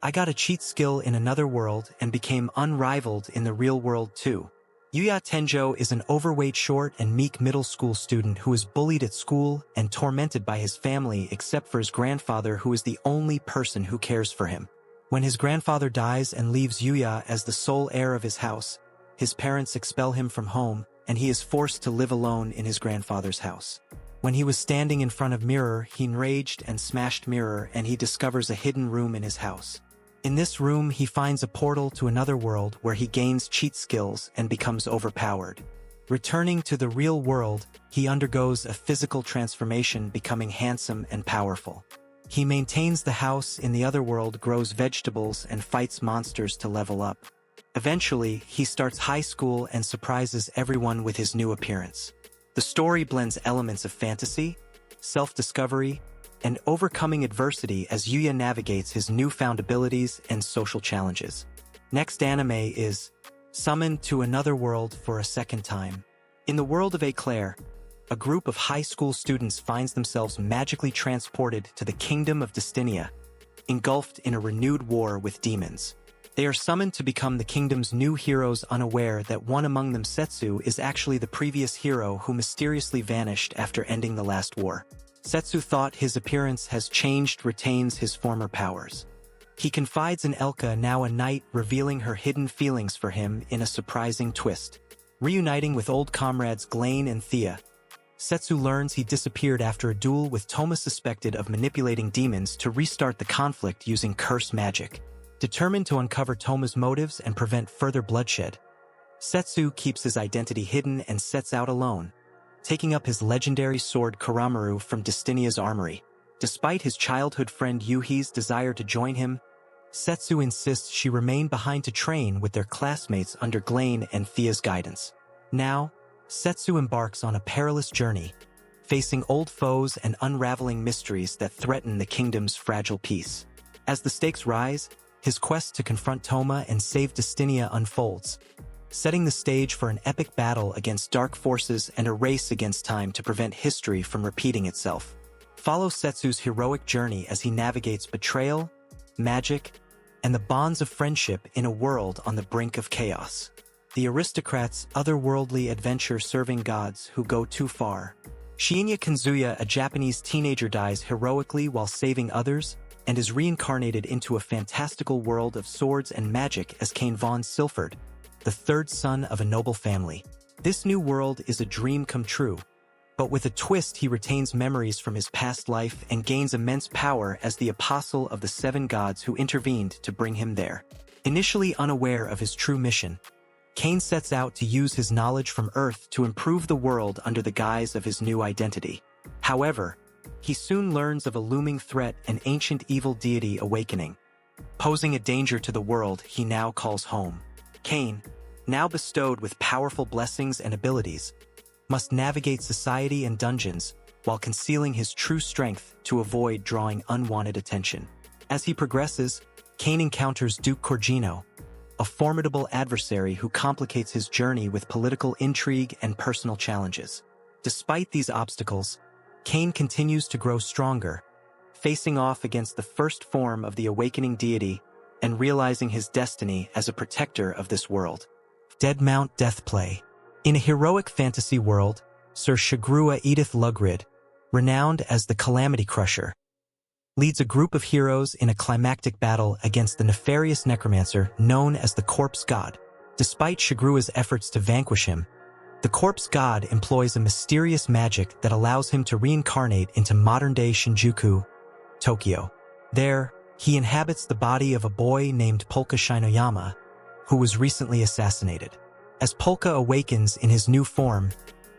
I got a cheat skill in another world and became unrivaled in the real world too. Yūya Tenjo is an overweight short and meek middle school student who is bullied at school and tormented by his family except for his grandfather, who is the only person who cares for him. When his grandfather dies and leaves Yūya as the sole heir of his house, his parents expel him from home and he is forced to live alone in his grandfather's house. When he was standing in front of mirror, he enraged and smashed mirror, and he discovers a hidden room in his house. In this room, he finds a portal to another world where he gains cheat skills and becomes overpowered. Returning to the real world, he undergoes a physical transformation, becoming handsome and powerful. He maintains the house in the other world, grows vegetables, and fights monsters to level up. Eventually, he starts high school and surprises everyone with his new appearance. The story blends elements of fantasy, self-discovery, and overcoming adversity as Yūya navigates his newfound abilities and social challenges. Next anime is Summoned to Another World for a Second Time. In the world of Eclair, a group of high school students finds themselves magically transported to the kingdom of Destinia, engulfed in a renewed war with demons. They are summoned to become the kingdom's new heroes, unaware that one among them, Setsu, is actually the previous hero who mysteriously vanished after ending the last war. Setsu, thought his appearance has changed, retains his former powers. He confides in Elka, now a knight, revealing her hidden feelings for him in a surprising twist. Reuniting with old comrades Glaine and Thea, Setsu learns he disappeared after a duel with Toma, suspected of manipulating demons to restart the conflict using curse magic. Determined to uncover Toma's motives and prevent further bloodshed, Setsu keeps his identity hidden and sets out alone, taking up his legendary sword Karamaru from Destinia's armory. Despite his childhood friend Yuhi's desire to join him, Setsu insists she remain behind to train with their classmates under Glaine and Thea's guidance. Now, Setsu embarks on a perilous journey, facing old foes and unraveling mysteries that threaten the kingdom's fragile peace. As the stakes rise, his quest to confront Toma and save Destinia unfolds, setting the stage for an epic battle against dark forces and a race against time to prevent history from repeating itself. Follow Setsu's heroic journey as he navigates betrayal, magic, and the bonds of friendship in a world on the brink of chaos. The aristocrats, otherworldly adventure serving gods who go too far. Shiinya Kazuya, a Japanese teenager, dies heroically while saving others and is reincarnated into a fantastical world of swords and magic as Cain von Silford, the third son of a noble family. This new world is a dream come true, but with a twist, he retains memories from his past life and gains immense power as the apostle of the seven gods who intervened to bring him there. Initially unaware of his true mission, Cain sets out to use his knowledge from Earth to improve the world under the guise of his new identity. However, he soon learns of a looming threat, an ancient evil deity awakening, posing a danger to the world he now calls home. Cain, now bestowed with powerful blessings and abilities, must navigate society and dungeons while concealing his true strength to avoid drawing unwanted attention. As he progresses, Cain encounters Duke Corgino, a formidable adversary who complicates his journey with political intrigue and personal challenges. Despite these obstacles, Cain continues to grow stronger, facing off against the first form of the awakening deity and realizing his destiny as a protector of this world. Dead Mount Deathplay. In a heroic fantasy world, Sir Shigrua Edith Lugrid, renowned as the Calamity Crusher, leads a group of heroes in a climactic battle against the nefarious necromancer known as the Corpse God. Despite Shigrua's efforts to vanquish him, the Corpse God employs a mysterious magic that allows him to reincarnate into modern-day Shinjuku, Tokyo. There, he inhabits the body of a boy named Polka Shinoyama, who was recently assassinated. As Polka awakens in his new form,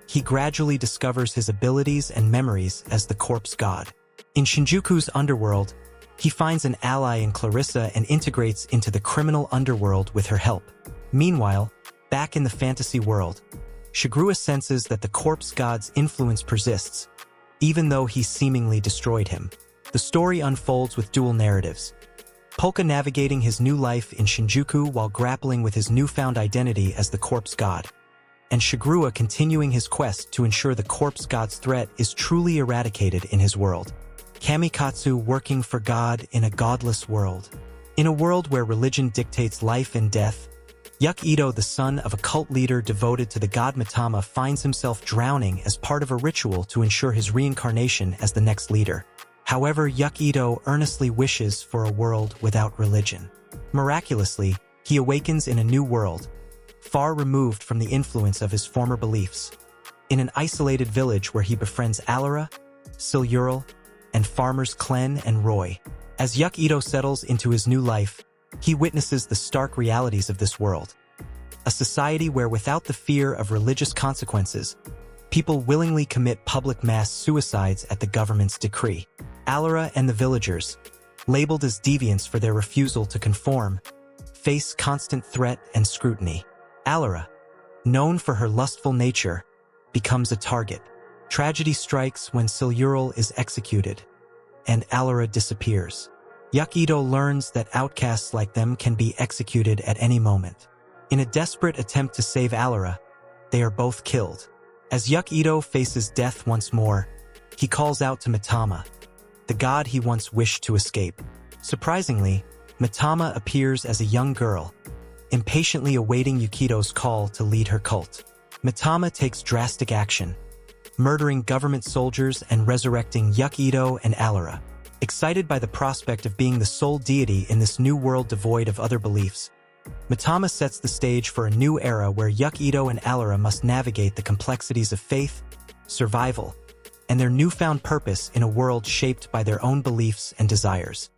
he gradually discovers his abilities and memories as the Corpse God. In Shinjuku's underworld, he finds an ally in Clarissa and integrates into the criminal underworld with her help. Meanwhile, back in the fantasy world, Shigrua senses that the Corpse God's influence persists, even though he seemingly destroyed him. The story unfolds with dual narratives, Polka navigating his new life in Shinjuku while grappling with his newfound identity as the Corpse God, and Shigrua continuing his quest to ensure the Corpse God's threat is truly eradicated in his world. Kamikatsu working for God in a godless world. In a world where religion dictates life and death, Yukito, the son of a cult leader devoted to the god Mitama, finds himself drowning as part of a ritual to ensure his reincarnation as the next leader. However, Yukito earnestly wishes for a world without religion. Miraculously, he awakens in a new world, far removed from the influence of his former beliefs. In an isolated village where he befriends Allura, Siluril, and farmers Klen and Roy. As Yukito settles into his new life, he witnesses the stark realities of this world. A society where without the fear of religious consequences, people willingly commit public mass suicides at the government's decree. Allura and the villagers, labeled as deviants for their refusal to conform, face constant threat and scrutiny. Allura, known for her lustful nature, becomes a target. Tragedy strikes when Siluril is executed, and Allura disappears. Yukito learns that outcasts like them can be executed at any moment. In a desperate attempt to save Allura, they are both killed. As Yukito faces death once more, he calls out to Mitama, the god he once wished to escape. Surprisingly, Mitama appears as a young girl, impatiently awaiting Yukito's call to lead her cult. Mitama takes drastic action, murdering government soldiers and resurrecting Yukito and Allura. Excited by the prospect of being the sole deity in this new world devoid of other beliefs, Mitama sets the stage for a new era where Yukito and Allura must navigate the complexities of faith, survival, and their newfound purpose in a world shaped by their own beliefs and desires.